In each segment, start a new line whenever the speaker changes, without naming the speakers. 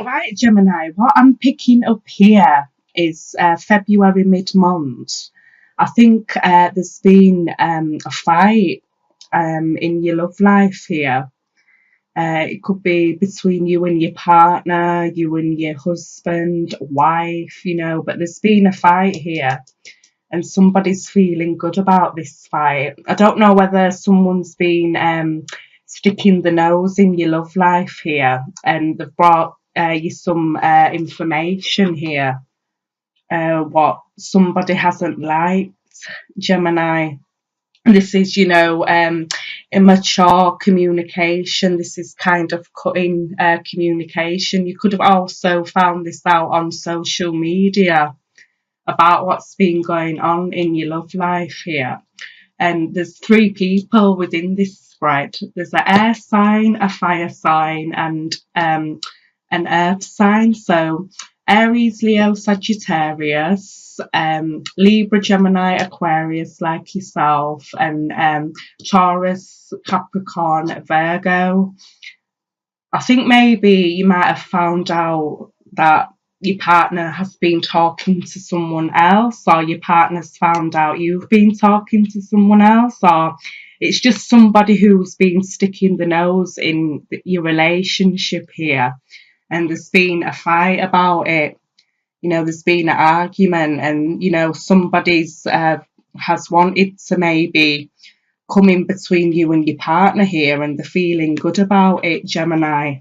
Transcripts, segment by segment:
Right, Gemini, what I'm picking up here is February mid-month. I think there's been a fight in your love life here. It could be between you and your partner, you and your husband, wife, but there's been a fight here and somebody's feeling good about this fight. I don't know whether someone's been sticking the nose in your love life here and they've brought you some information here, what somebody hasn't liked, Gemini. This is, immature communication. This is kind of cutting communication. You could have also found this out on social media about what's been going on in your love life here. And there's three people within this spread. There's an air sign, a fire sign, and an earth sign. So Aries, Leo, Sagittarius, Libra, Gemini, Aquarius, like yourself, and Taurus, Capricorn, Virgo. I think maybe you might have found out that your partner has been talking to someone else, or your partner's found out you've been talking to someone else, or it's just somebody who's been sticking the nose in your relationship here, and there's been a fight about it. There's been an argument, and somebody's has wanted to maybe come in between you and your partner here, and they're feeling good about it, Gemini.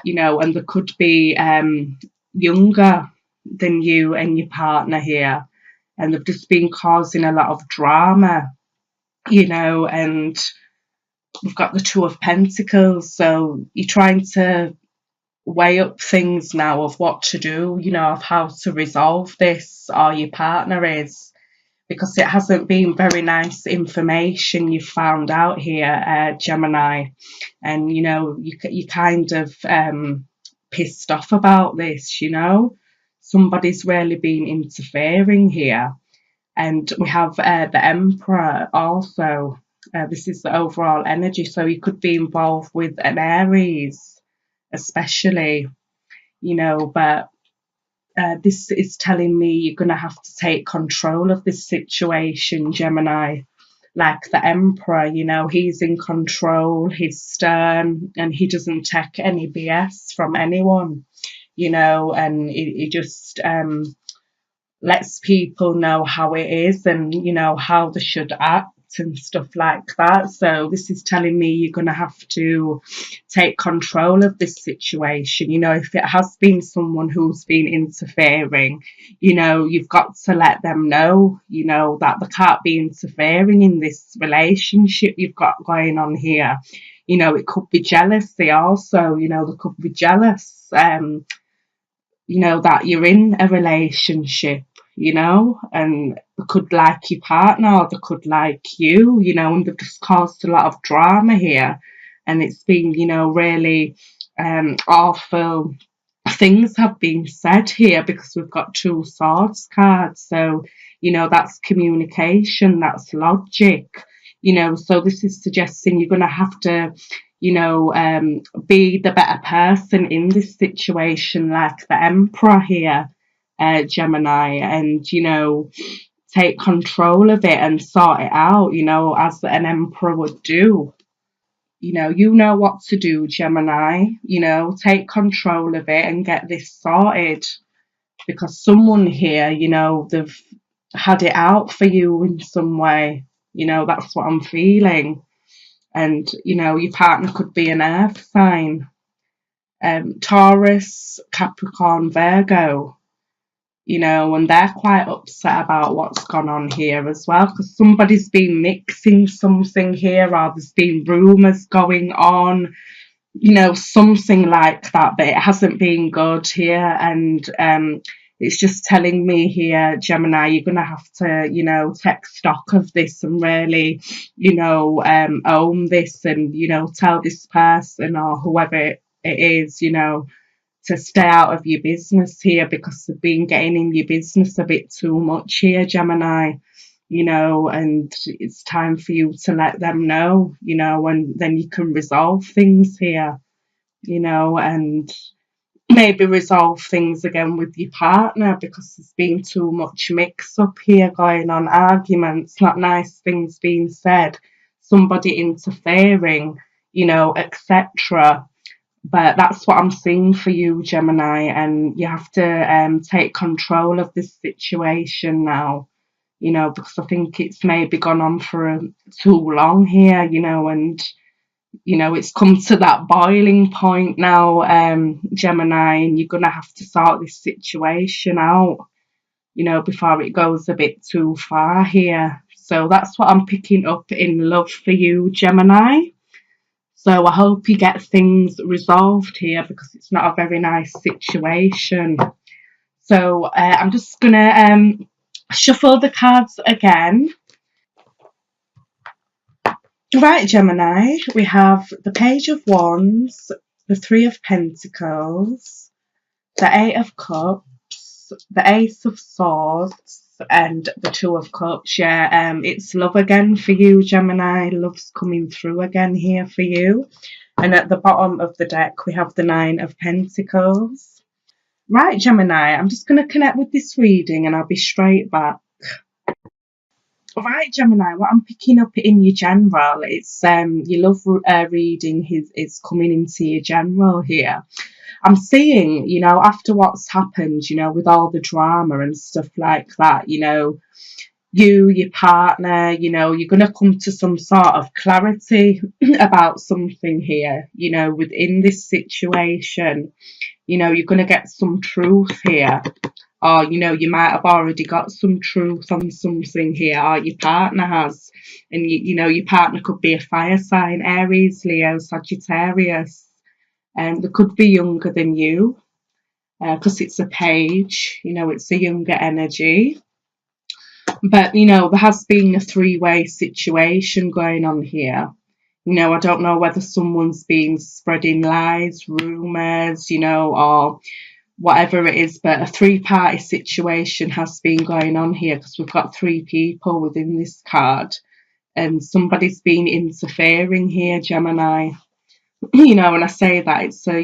And they could be younger than you and your partner here, and they've just been causing a lot of drama, and we've got the Two of Pentacles, so you're trying to weigh up things now of what to do, of how to resolve this, or your partner is, because it hasn't been very nice information you've found out here, Gemini, and you kind of pissed off about this. Somebody's really been interfering here, and we have the Emperor also. This is the overall energy, so you could be involved with an Aries especially, but this is telling me you're going to have to take control of this situation, Gemini. Like the Emperor, he's in control, he's stern, and he doesn't take any BS from anyone, and he just lets people know how it is, and how they should act and stuff like that. So this is telling me you're going to have to take control of this situation. If it has been someone who's been interfering, you've got to let them know, that they can't be interfering in this relationship you've got going on here. It could be jealousy also. They could be jealous, that you're in a relationship, and they could like your partner, or they could like you, and they've just caused a lot of drama here. And it's been, really awful things have been said here, because we've got Two Swords cards. So, that's communication, that's logic, so this is suggesting you're going to have to, be the better person in this situation, like the Emperor here, Gemini, and, take control of it and sort it out, as an Emperor would do. You know what to do, Gemini. Take control of it and get this sorted, because someone here, they've had it out for you in some way. That's what I'm feeling. And, your partner could be an earth sign, Taurus, Capricorn, Virgo, and they're quite upset about what's gone on here as well, because somebody's been mixing something here, or there's been rumours going on, something like that, but it hasn't been good here. And it's just telling me here, Gemini, you're going to have to, take stock of this and really, own this, and, tell this person or whoever it is, to stay out of your business here, because they've been getting in your business a bit too much here, Gemini, and it's time for you to let them know, and then you can resolve things here, and maybe resolve things again with your partner, because there's been too much mix up here going on, arguments, not nice things being said, somebody interfering, etc. But that's what I'm seeing for you, Gemini, and you have to take control of this situation now, because I think it's maybe gone on for too long here, and it's come to that boiling point now, Gemini, and you're going to have to sort this situation out, before it goes a bit too far here. So that's what I'm picking up in love for you, Gemini. So I hope you get things resolved here, because it's not a very nice situation. So I'm just going to shuffle the cards again. Right, Gemini, we have the Page of Wands, the Three of Pentacles, the Eight of Cups, the Ace of Swords, and the Two of Cups. Yeah, it's love again for you, Gemini. Love's coming through again here for you. And at the bottom of the deck, we have the Nine of Pentacles. Right, Gemini, I'm just going to connect with this reading and I'll be straight back. Right, Gemini, what I'm picking up in your general, it's your love reading is coming into your general here. I'm seeing, after what's happened, with all the drama and stuff like that, your partner, you're going to come to some sort of clarity about something here, within this situation. You're going to get some truth here. Or, you might have already got some truth on something here, or your partner has. And, your partner could be a fire sign, Aries, Leo, Sagittarius. And they could be younger than you, because it's a page, it's a younger energy. But, there has been a three-way situation going on here. I don't know whether someone's been spreading lies, rumours, or whatever it is, but a three-party situation has been going on here, because we've got three people within this card, and somebody's been interfering here, Gemini. And I say that it's a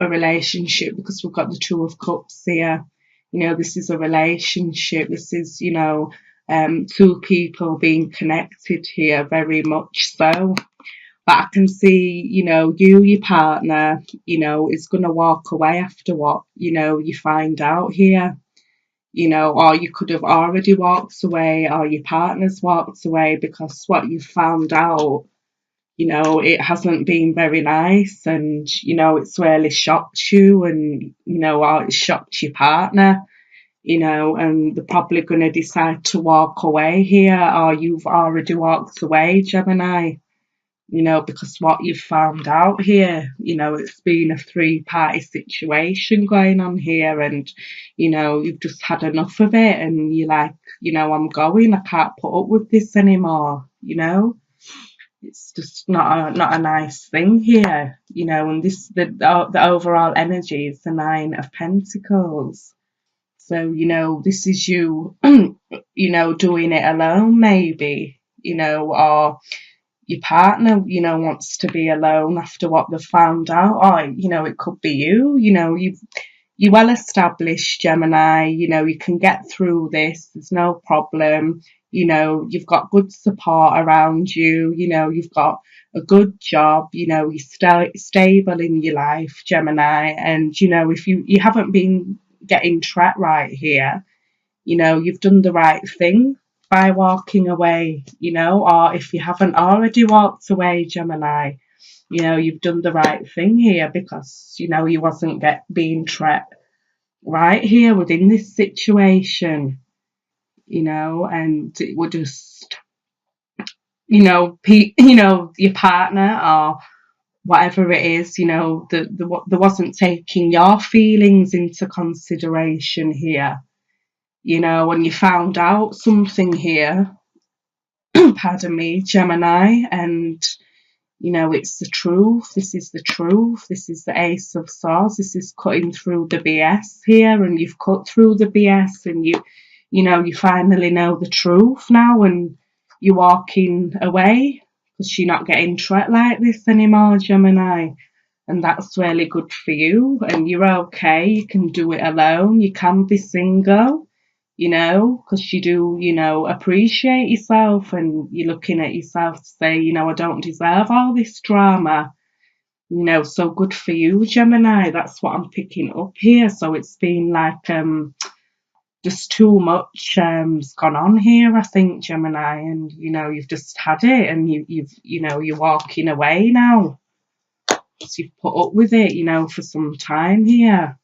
relationship, because we've got the Two of Cups here. This is a relationship. This is, two people being connected here, very much so. But I can see, your partner, is going to walk away after what, you find out here, or you could have already walked away, or your partner's walked away, because what you found out, it hasn't been very nice, and, it's really shocked you, and, or it's shocked your partner, and they're probably going to decide to walk away here, or you've already walked away, Gemini. Because what you've found out here, it's been a three-party situation going on here, and, you've just had enough of it, and you're like, I'm going, I can't put up with this anymore, It's just not a nice thing here, and the overall energy is the Nine of Pentacles. So, this is you, doing it alone, maybe, or your partner, wants to be alone after what they've found out, or, it could be you, you're well established, Gemini, you can get through this, there's no problem, you've got good support around you, you've got a good job, you're stable in your life, Gemini, and, if you haven't been getting trapped right here, you've done the right thing by walking away, or if you haven't already walked away, Gemini, you've done the right thing here, because, you wasn't being trapped right here within this situation, and it would just, your partner or whatever it is, there wasn't taking your feelings into consideration here. When you found out something here, pardon me, Gemini, and, it's the truth, this is the truth, this is the Ace of Swords, this is cutting through the BS here, and you've cut through the BS, and you finally know the truth now, and you're walking away, because you're not getting trapped like this anymore, Gemini. and that's really good for you, and you're okay. You can do it alone. You can be single, because you do, appreciate yourself, and you're looking at yourself to say, I don't deserve all this drama. So good for you, Gemini. That's what I'm picking up here. So it's been like just too much has gone on here, I think, Gemini, and you've just had it, and you're walking away now. So you've put up with it, for some time here.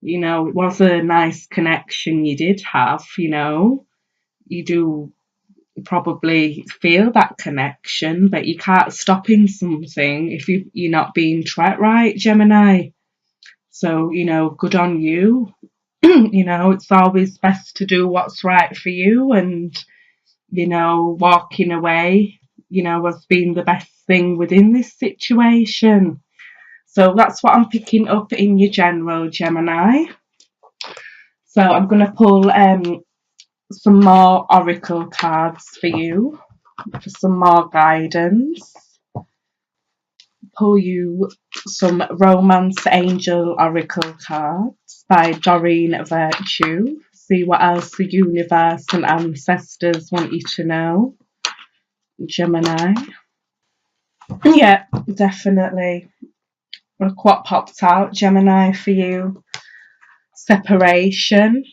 It was a nice connection you did have, you do probably feel that connection, but you can't stop in something if you're not being treated right, Gemini. So, good on you. It's always best to do what's right for you, and, walking away, has been the best thing within this situation. So that's what I'm picking up in your general, Gemini. So I'm going to pull some more oracle cards for you for some more guidance. Pull you some Romance Angel Oracle cards by Doreen Virtue. See what else the universe and ancestors want you to know, Gemini. Yeah, definitely. Look what popped out, Gemini, for you. Separation.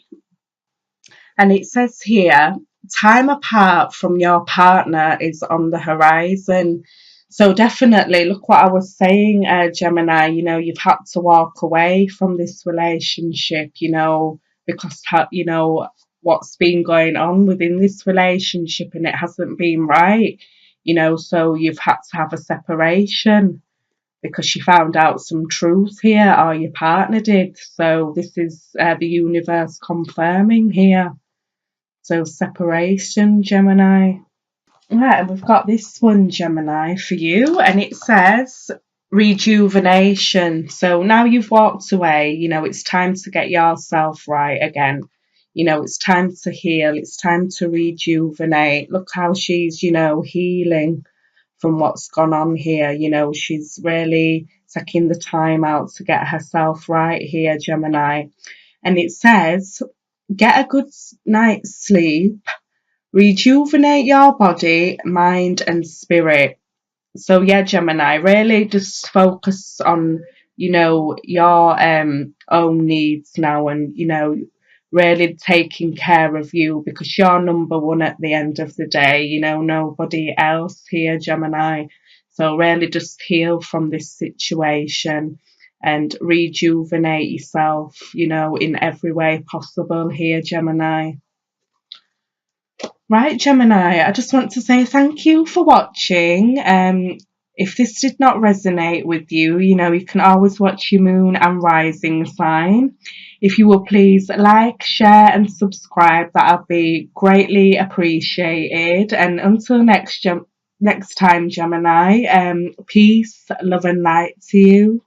And it says here, time apart from your partner is on the horizon. So definitely, look what I was saying, Gemini, you've had to walk away from this relationship, because, what's been going on within this relationship, and it hasn't been right, so you've had to have a separation because you found out some truth here, or your partner did. So this is the universe confirming here. So separation, Gemini. Right, and we've got this one, Gemini, for you, and it says rejuvenation. So now you've walked away, it's time to get yourself right again. It's time to heal, it's time to rejuvenate. Look how she's, healing from what's gone on here. She's really taking the time out to get herself right here, Gemini. And it says, get a good night's sleep, rejuvenate your body, mind, and spirit. So, yeah, Gemini, really just focus on, your own needs now, and, really taking care of you, because you're number one at the end of the day, nobody else here, Gemini. So, really just heal from this situation and rejuvenate yourself, in every way possible here, Gemini. Right, Gemini, I just want to say thank you for watching. If this did not resonate with you, you can always watch your moon and rising sign. If you will please like, share and subscribe, that'll be greatly appreciated. And until next time, Gemini, peace, love and light to you.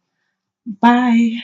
Bye.